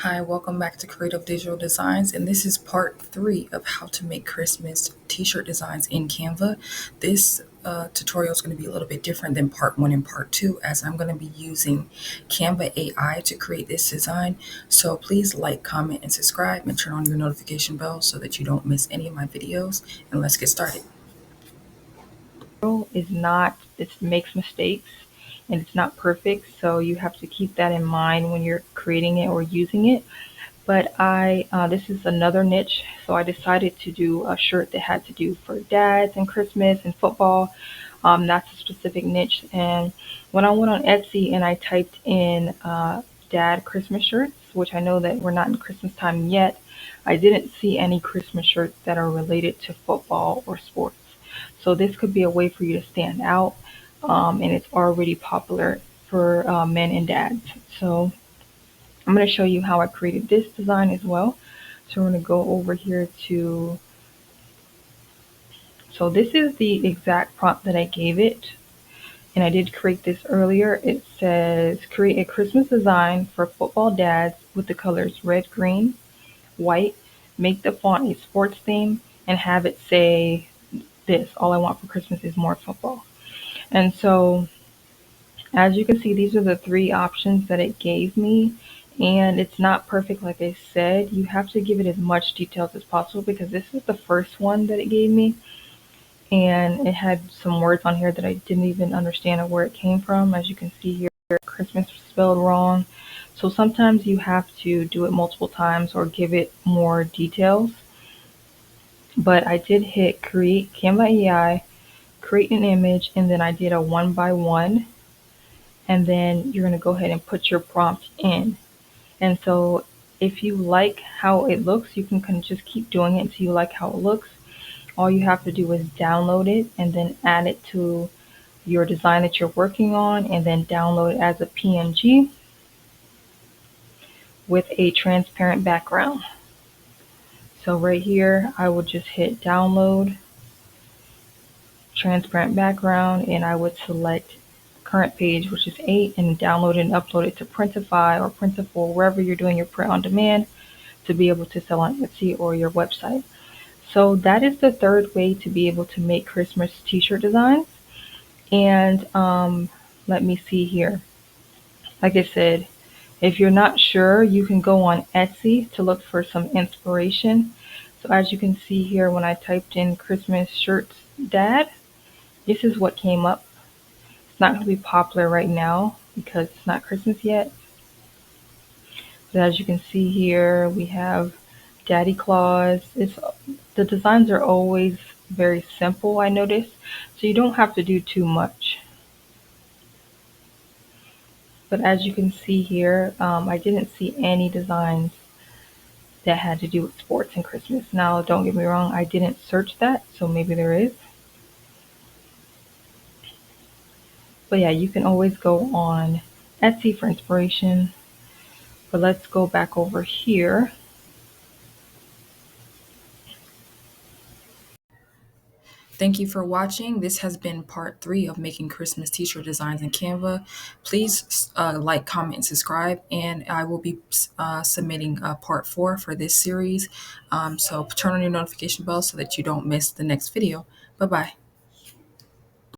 Hi, welcome back to Creative Digital Designs, and this is part 3 of how to make Christmas t-shirt designs in Canva. This tutorial is going to be a little bit different than part 1 and part 2, as I'm going to be using Canva AI to create this design. So please like, comment, and subscribe, and turn on your notification bell so that you don't miss any of my videos, and let's get started. Is not, it makes mistakes and it's not perfect, so you have to keep that in mind when you're creating it or using it. But this is another niche, so I decided to do a shirt that had to do for dads and Christmas and football. That's a specific niche. And when I went on Etsy and I typed in dad Christmas shirts, which I know that we're not in Christmas time yet, I didn't see any Christmas shirts that are related to football or sports. So this could be a way for you to stand out, and it's already popular for men and dads. So I'm going to show you how I created this design as well. So we're going to go over here to, so this is the exact prompt that I gave it. And I did create this earlier. It says, create a Christmas design for football dads with the colors red, green, white. Make the font a sports theme and have it say this: all I want for Christmas is more football. And so as you can see, these are the three options that it gave me. And it's not perfect, like I said. You have to give it as much details as possible because this is the first one that it gave me. And it had some words on here that I didn't even understand where it came from. As you can see here, Christmas was spelled wrong. So sometimes you have to do it multiple times or give it more details. But I did hit create Canva AI, create an image, and then I did a 1 by 1. And then you're going to go ahead and put your prompt in. And so if you like how it looks, you can kind of just keep doing it until you like how it looks. All you have to do is download it and then add it to your design that you're working on, and then download it as a PNG with a transparent background. So right here, I would just hit download, transparent background, and I would select current page, which is 8, and download it and upload it to Printify or Printful, wherever you're doing your print on demand, to be able to sell on Etsy or your website. So that is the third way to be able to make Christmas t-shirt designs. And let me see here. Like I said, if you're not sure, you can go on Etsy to look for some inspiration. So as you can see here, when I typed in Christmas shirts dad, this is what came up. It's not going to be popular right now because it's not Christmas yet. But as you can see here, we have Daddy Claus. The designs are always very simple, I noticed, so you don't have to do too much. But as you can see here, I didn't see any designs that had to do with sports and Christmas. Now, don't get me wrong, I didn't search that, so maybe there is. But yeah, you can always go on Etsy for inspiration. But let's go back over here. Thank you for watching. This has been part 3 of making Christmas t-shirt designs in Canva. Please like, comment, and subscribe. And I will be submitting part 4 for this series. So turn on your notification bell so that you don't miss the next video. Bye-bye.